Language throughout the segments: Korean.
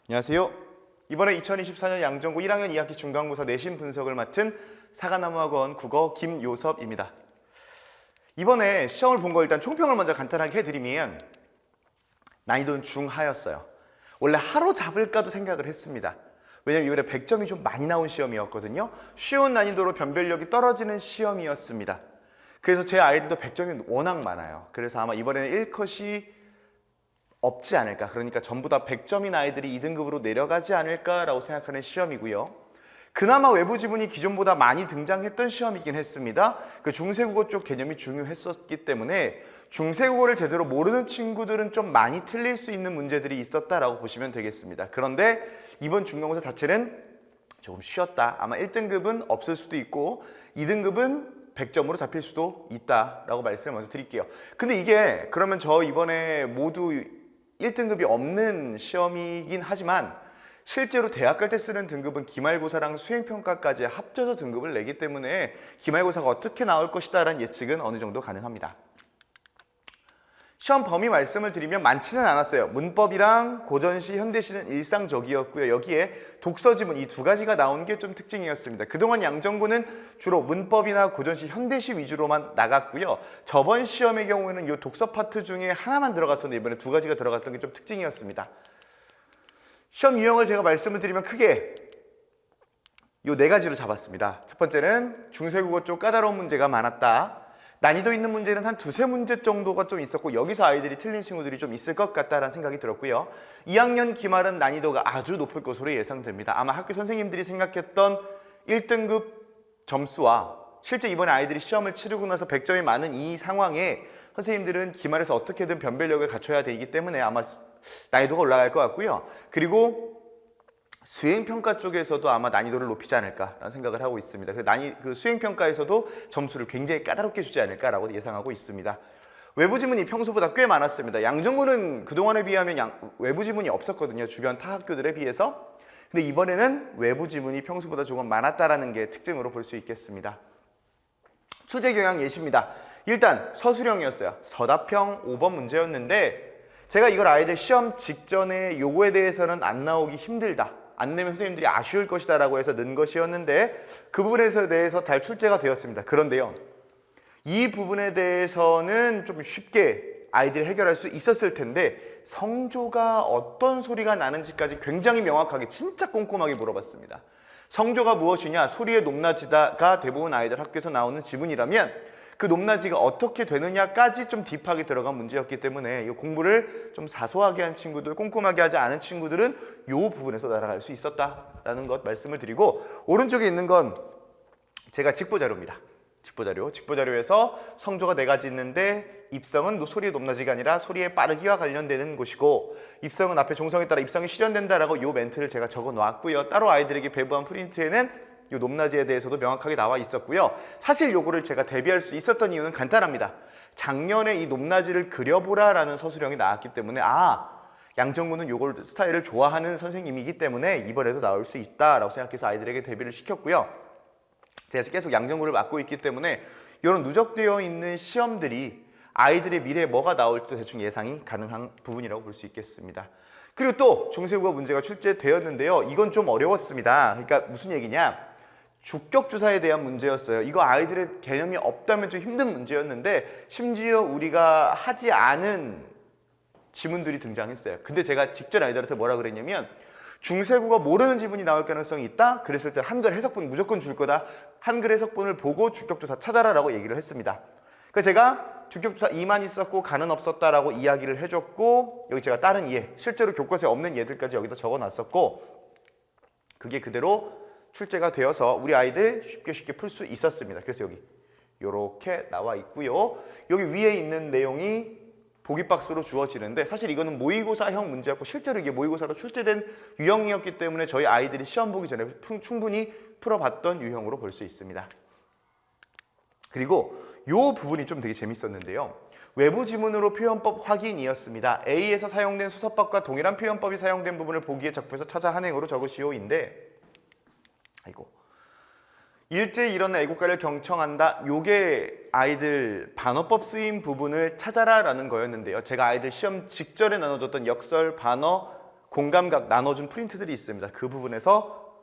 안녕하세요. 이번에 2024년 양정고 1학년 2학기 중간고사 내신 분석을 맡은 사과나무학원 국어 김요섭입니다. 이번에 시험을 본 거 일단 총평을 먼저 간단하게 해드리면 난이도는 중하였어요. 원래 하루 잡을까도 생각을 했습니다. 왜냐면 이번에 100점이 좀 많이 나온 시험이었거든요. 쉬운 난이도로 변별력이 떨어지는 시험이었습니다. 그래서 제 아이들도 100점이 워낙 많아요. 그래서 아마 이번에는 1컷이 없지 않을까. 그러니까 전부 다 100점인 아이들이 2등급으로 내려가지 않을까라고 생각하는 시험이고요. 그나마 외부 지문이 기존보다 많이 등장했던 시험이긴 했습니다. 그 중세국어 쪽 개념이 중요했었기 때문에 중세국어를 제대로 모르는 친구들은 좀 많이 틀릴 수 있는 문제들이 있었다라고 보시면 되겠습니다. 그런데 이번 중간고사 자체는 조금 쉬웠다. 아마 1등급은 없을 수도 있고 2등급은 100점으로 잡힐 수도 있다라고 말씀을 먼저 드릴게요. 근데 이게 그러면 저 이번에 모두 1등급이 없는 시험이긴 하지만 실제로 대학 갈 때 쓰는 등급은 기말고사랑 수행평가까지 합쳐서 등급을 내기 때문에 기말고사가 어떻게 나올 것이다 라는 예측은 어느 정도 가능합니다. 시험 범위 말씀을 드리면 많지는 않았어요. 문법이랑 고전시, 현대시는 일상적이었고요. 여기에 독서지문 이 두 가지가 나온 게 좀 특징이었습니다. 그동안 양정고는 주로 문법이나 고전시, 현대시 위주로만 나갔고요. 저번 시험의 경우에는 이 독서 파트 중에 하나만 들어갔었는데 이번에 두 가지가 들어갔던 게 좀 특징이었습니다. 시험 유형을 제가 말씀을 드리면 크게 이 네 가지로 잡았습니다. 첫 번째는 중세국어 쪽 까다로운 문제가 많았다. 난이도 있는 문제는 한 두세 문제 정도가 좀 있었고 여기서 아이들이 틀린 친구들이 좀 있을 것 같다라는 생각이 들었고요. 2학년 기말은 난이도가 아주 높을 것으로 예상됩니다. 아마 학교 선생님들이 생각했던 1등급 점수와 실제 이번에 아이들이 시험을 치르고 나서 100점이 많은 이 상황에 선생님들은 기말에서 어떻게든 변별력을 갖춰야 되기 때문에 아마 난이도가 올라갈 것 같고요. 그리고 수행평가 쪽에서도 아마 난이도를 높이지 않을까라는 생각을 하고 있습니다. 그 수행평가에서도 점수를 굉장히 까다롭게 주지 않을까라고 예상하고 있습니다. 외부 지문이 평소보다 꽤 많았습니다. 양정고는 그동안에 비하면 외부 지문이 없었거든요. 주변 타 학교들에 비해서. 근데 이번에는 외부 지문이 평소보다 조금 많았다라는 게 특징으로 볼 수 있겠습니다. 출제 경향 예시입니다. 일단 서술형이었어요. 서답형 5번 문제였는데 제가 이걸 아이들 시험 직전에 요거에 대해서는 안 나오기 힘들다. 안 내면 선생님들이 아쉬울 것이다 라고 해서 넣은 것이었는데 그 부분에 대해서 잘 출제가 되었습니다. 그런데요. 이 부분에 대해서는 좀 쉽게 아이들이 해결할 수 있었을 텐데 성조가 어떤 소리가 나는지까지 굉장히 명확하게 진짜 꼼꼼하게 물어봤습니다. 성조가 무엇이냐? 소리의 높낮이다가 대부분 아이들 학교에서 나오는 지문이라면 그 높낮이가 어떻게 되느냐까지 좀 딥하게 들어간 문제였기 때문에 이 공부를 좀 사소하게 한 친구들, 꼼꼼하게 하지 않은 친구들은 이 부분에서 날아갈 수 있었다라는 것 말씀을 드리고 오른쪽에 있는 건 제가 직보자료입니다. 직보자료에서 성조가 4가지 있는데 입성은 소리의 높낮이가 아니라 소리의 빠르기와 관련되는 곳이고 입성은 앞에 종성에 따라 입성이 실현된다라고 이 멘트를 제가 적어 놨고요. 따로 아이들에게 배부한 프린트에는 이 높낮이에 대해서도 명확하게 나와 있었고요. 사실 요거를 제가 대비할 수 있었던 이유는 간단합니다. 작년에 이 높낮이를 그려보라라는 서술형이 나왔기 때문에 양정구는 요걸 스타일을 좋아하는 선생님이기 때문에 이번에도 나올 수 있다라고 생각해서 아이들에게 대비를 시켰고요. 제가 계속 양정구를 맡고 있기 때문에 이런 누적되어 있는 시험들이 아이들의 미래에 뭐가 나올지 대충 예상이 가능한 부분이라고 볼 수 있겠습니다. 그리고 또 중세국어 문제가 출제되었는데요. 이건 좀 어려웠습니다. 그러니까 무슨 얘기냐? 주격주사에 대한 문제였어요. 이거 아이들의 개념이 없다면 좀 힘든 문제였는데 심지어 우리가 하지 않은 지문들이 등장했어요. 근데 제가 직접 아이들한테 뭐라 그랬냐면 중세국어 모르는 지문이 나올 가능성이 있다? 그랬을 때 한글 해석본 무조건 줄 거다. 한글 해석본을 보고 주격주사 찾아라라고 얘기를 했습니다. 그래서 제가 주격주사 2만 있었고 가는 없었다라고 이야기를 해줬고 여기 제가 다른 예, 실제로 교과서에 없는 예들까지 여기다 적어놨었고 그게 그대로 출제가 되어서 우리 아이들 쉽게 풀 수 있었습니다. 그래서 여기 이렇게 나와 있고요. 여기 위에 있는 내용이 보기박스로 주어지는데 사실 이거는 모의고사형 문제였고 실제로 이게 모의고사로 출제된 유형이었기 때문에 저희 아이들이 시험 보기 전에 충분히 풀어봤던 유형으로 볼 수 있습니다. 그리고 이 부분이 좀 되게 재밌었는데요. 외부 지문으로 표현법 확인이었습니다. A에서 사용된 수서법과 동일한 표현법이 사용된 부분을 보기에 적분해서 찾아 한행으로 적으시오인데 일제히 일어나 애국가를 경청한다. 요게 아이들 반어법 쓰임 부분을 찾아라 라는 거였는데요. 제가 아이들 시험 직전에 나눠줬던 역설, 반어, 공감각 나눠준 프린트들이 있습니다. 그 부분에서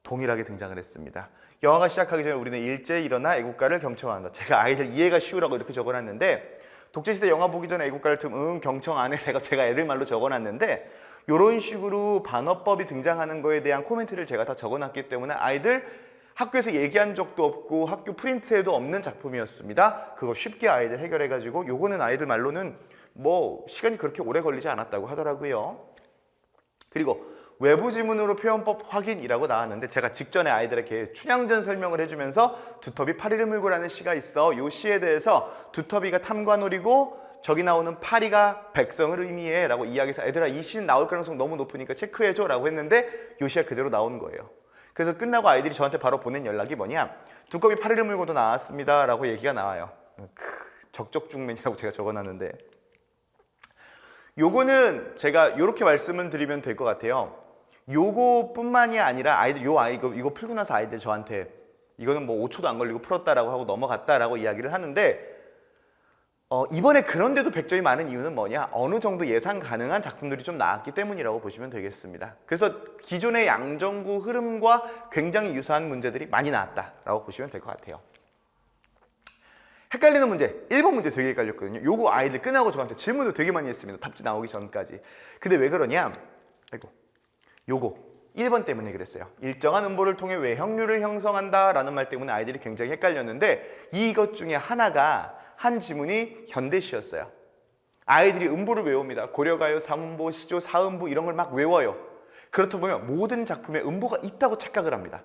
동일하게 등장을 했습니다. 영화가 시작하기 전에 우리는 일제히 일어나 애국가를 경청한다. 제가 아이들 이해가 쉬우라고 이렇게 적어놨는데 독재시대 영화 보기 전에 애국가를 틀면 경청 안 해. 제가 애들 말로 적어놨는데 이런 식으로 반어법이 등장하는 거에 대한 코멘트를 제가 다 적어놨기 때문에 아이들 학교에서 얘기한 적도 없고 학교 프린트에도 없는 작품이었습니다. 그거 쉽게 아이들 해결해가지고 요거는 아이들 말로는 뭐 시간이 그렇게 오래 걸리지 않았다고 하더라고요. 그리고 외부 지문으로 표현법 확인이라고 나왔는데 제가 직전에 아이들에게 춘향전 설명을 해주면서 두터비 파리를 물고라는 시가 있어. 요 시에 대해서 두터비가 탐관오리고 저기 나오는 파리가 백성을 의미해 라고 이야기해서 애들아 이 시는 나올 가능성 너무 높으니까 체크해줘 라고 했는데 요 시가 그대로 나온 거예요. 그래서 끝나고 아이들이 저한테 바로 보낸 연락이 뭐냐, 두꺼비 파리를 물고도 나왔습니다 라고 얘기가 나와요. 적적중맨이라고 제가 적어놨는데 요거는 제가 요렇게 말씀을 드리면 될 것 같아요. 요거뿐만이 아니라 아이들 이거 풀고 나서 아이들 저한테 이거는 뭐 5초도 안 걸리고 풀었다라고 하고 넘어갔다라고 이야기를 하는데 이번에 그런데도 100점이 많은 이유는 뭐냐, 어느 정도 예상 가능한 작품들이 좀 나왔기 때문이라고 보시면 되겠습니다. 그래서 기존의 양정구 흐름과 굉장히 유사한 문제들이 많이 나왔다라고 보시면 될 것 같아요. 헷갈리는 문제, 1번 문제 되게 헷갈렸거든요. 요거 아이들 끝나고 저한테 질문도 되게 많이 했습니다. 답지 나오기 전까지. 근데 왜 그러냐, 요거 1번 때문에 그랬어요. 일정한 음보를 통해 외형률을 형성한다 라는 말 때문에 아이들이 굉장히 헷갈렸는데 이것 중에 하나가 한 지문이 현대시였어요. 아이들이 음보를 외웁니다. 고려가요, 삼음보, 시조, 사음보 이런 걸 막 외워요. 그렇다 보면 모든 작품에 음보가 있다고 착각을 합니다.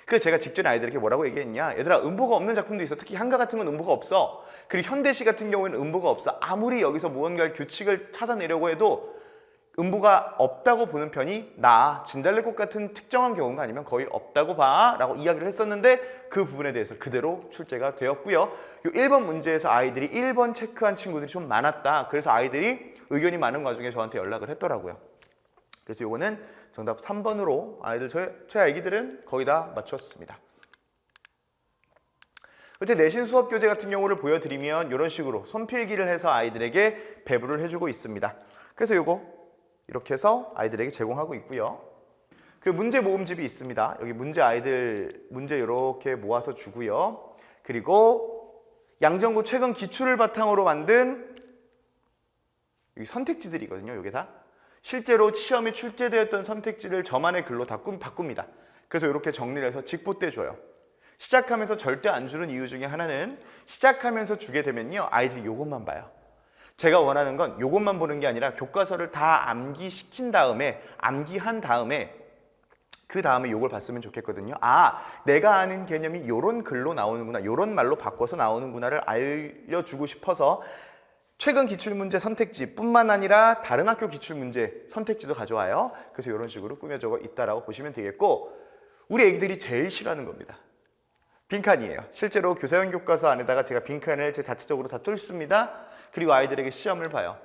그래서 제가 직전에 아이들에게 뭐라고 얘기했냐, 얘들아 음보가 없는 작품도 있어. 특히 한가 같은 건 음보가 없어. 그리고 현대시 같은 경우에는 음보가 없어. 아무리 여기서 무언가를 규칙을 찾아내려고 해도 음보가 없다고 보는 편이 나아. 진달래꽃 같은 특정한 경우가 아니면 거의 없다고 봐 라고 이야기를 했었는데 그 부분에 대해서 그대로 출제가 되었고요. 요 1번 문제에서 아이들이 1번 체크한 친구들이 좀 많았다. 그래서 아이들이 의견이 많은 와중에 저한테 연락을 했더라고요. 그래서 요거는 정답 3번으로 아이들 저희 아기들은 거의 다 맞췄습니다. 그때 내신 수업 교재 같은 경우를 보여드리면 이런 식으로 손필기를 해서 아이들에게 배부를 해주고 있습니다. 그래서 요거 이렇게 해서 아이들에게 제공하고 있고요. 그 문제 모음집이 있습니다. 여기 문제 아이들 문제 이렇게 모아서 주고요. 그리고 양정구 최근 기출을 바탕으로 만든 여기 선택지들이거든요. 이게 다 실제로 시험에 출제되었던 선택지를 저만의 글로 다 바꿉니다. 그래서 이렇게 정리를 해서 직보때 줘요. 시작하면서 절대 안 주는 이유 중에 하나는 시작하면서 주게 되면요 아이들이 이것만 봐요. 제가 원하는 건 이것만 보는 게 아니라 교과서를 다 암기시킨 다음에 암기한 다음에 그 다음에 이걸 봤으면 좋겠거든요. 아, 내가 아는 개념이 이런 글로 나오는구나, 이런 말로 바꿔서 나오는구나를 알려주고 싶어서 최근 기출문제 선택지 뿐만 아니라 다른 학교 기출문제 선택지도 가져와요. 그래서 이런 식으로 꾸며져 있다라고 보시면 되겠고, 우리 애기들이 제일 싫어하는 겁니다. 빈칸이에요. 실제로 교사용 교과서 안에다가 제가 빈칸을 제 자체적으로 다 뚫습니다. 그리고 아이들에게 시험을 봐요.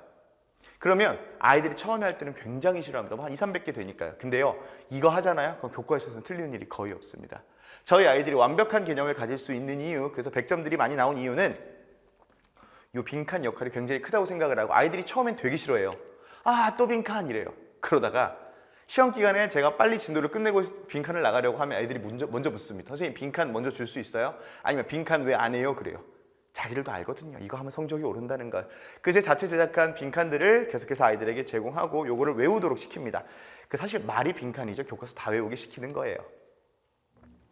그러면 아이들이 처음에 할 때는 굉장히 싫어합니다. 한 200~300개 되니까요. 근데요, 이거 하잖아요. 그럼 교과서에서는 틀리는 일이 거의 없습니다. 저희 아이들이 완벽한 개념을 가질 수 있는 이유, 그래서 100점들이 많이 나온 이유는 이 빈칸 역할이 굉장히 크다고 생각을 하고 아이들이 처음엔 되게 싫어해요. 아, 또 빈칸 이래요. 그러다가 시험 기간에 제가 빨리 진도를 끝내고 빈칸을 나가려고 하면 아이들이 먼저 묻습니다. 선생님 빈칸 먼저 줄 수 있어요? 아니면 빈칸 왜 안 해요? 그래요. 자기들도 알거든요. 이거 하면 성적이 오른다는 걸. 그래서 자체 제작한 빈칸들을 계속해서 아이들에게 제공하고 요거를 외우도록 시킵니다. 그 사실 말이 빈칸이죠. 교과서 다 외우게 시키는 거예요.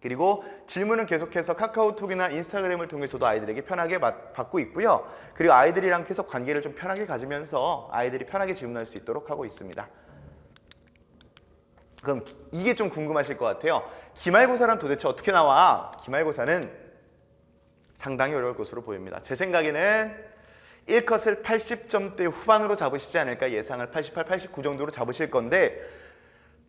그리고 질문은 계속해서 카카오톡이나 인스타그램을 통해서도 아이들에게 편하게 받고 있고요. 그리고 아이들이랑 계속 관계를 좀 편하게 가지면서 아이들이 편하게 질문할 수 있도록 하고 있습니다. 그럼 이게 좀 궁금하실 것 같아요. 기말고사란 도대체 어떻게 나와? 기말고사는 상당히 어려울 것으로 보입니다. 제 생각에는 1컷을 80점대 후반으로 잡으시지 않을까 예상을 88, 89 정도로 잡으실 건데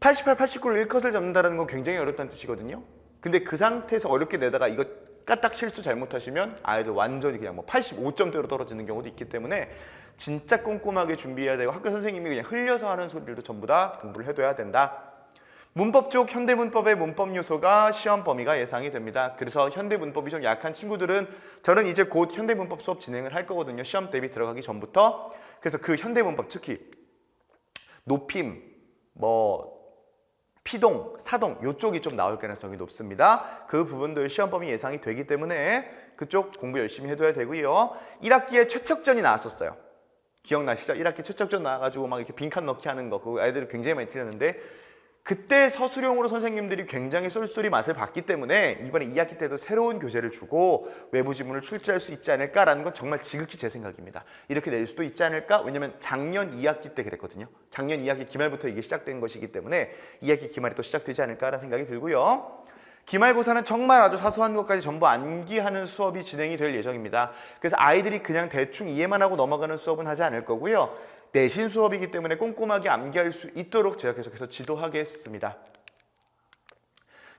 88, 89를 1컷을 잡는다는 건 굉장히 어렵다는 뜻이거든요. 근데 그 상태에서 어렵게 내다가 이거 까딱 실수 잘못하시면 아이들 완전히 그냥 뭐 85점대로 떨어지는 경우도 있기 때문에 진짜 꼼꼼하게 준비해야 되고 학교 선생님이 그냥 흘려서 하는 소리들도 전부 다 공부를 해둬야 된다. 문법 쪽 현대문법의 문법 요소가 시험 범위가 예상이 됩니다. 그래서 현대문법이 좀 약한 친구들은 저는 이제 곧 현대문법 수업 진행을 할 거거든요. 시험 대비 들어가기 전부터. 그래서 그 현대문법 특히 높임, 뭐 피동, 사동 이쪽이 좀 나올 가능성이 높습니다. 그 부분도 시험 범위 예상이 되기 때문에 그쪽 공부 열심히 해둬야 되고요. 1학기에 최척전이 나왔었어요. 기억나시죠? 1학기 최척전 나와가지고 막 이렇게 빈칸 넣기 하는 거 그거 아이들이 굉장히 많이 틀렸는데 그때 서술형으로 선생님들이 굉장히 쏠쏠이 맛을 봤기 때문에 이번에 2학기 때도 새로운 교재를 주고 외부 지문을 출제할 수 있지 않을까라는 건 정말 지극히 제 생각입니다. 이렇게 낼 수도 있지 않을까? 왜냐면 작년 2학기 때 그랬거든요. 작년 2학기 기말부터 이게 시작된 것이기 때문에 2학기 기말이 또 시작되지 않을까라는 생각이 들고요. 기말고사는 정말 아주 사소한 것까지 전부 암기하는 수업이 진행이 될 예정입니다. 그래서 아이들이 그냥 대충 이해만 하고 넘어가는 수업은 하지 않을 거고요. 내신 수업이기 때문에 꼼꼼하게 암기할 수 있도록 제가 계속해서 지도하겠습니다.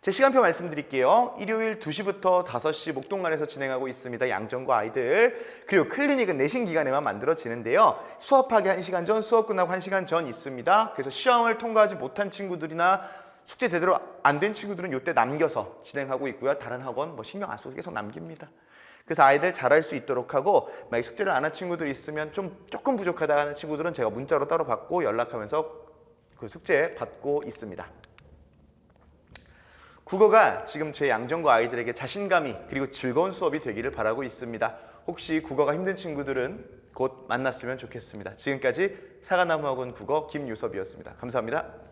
제 시간표 말씀드릴게요. 일요일 2시부터 5시 목동관에서 진행하고 있습니다. 양정고 아이들. 그리고 클리닉은 내신 기간에만 만들어지는데요. 수업하기 1시간 전, 수업 끝나고 1시간 전 있습니다. 그래서 시험을 통과하지 못한 친구들이나 숙제 제대로 안 된 친구들은 이때 남겨서 진행하고 있고요. 다른 학원 뭐 신경 안 써서 계속 남깁니다. 그래서 아이들 잘할 수 있도록 하고 만약 숙제를 안 한 친구들이 있으면 조금 부족하다 하는 친구들은 제가 문자로 따로 받고 연락하면서 그 숙제 받고 있습니다. 국어가 지금 제 양정고 아이들에게 자신감이 그리고 즐거운 수업이 되기를 바라고 있습니다. 혹시 국어가 힘든 친구들은 곧 만났으면 좋겠습니다. 지금까지 사과나무학원 국어 김유섭이었습니다. 감사합니다.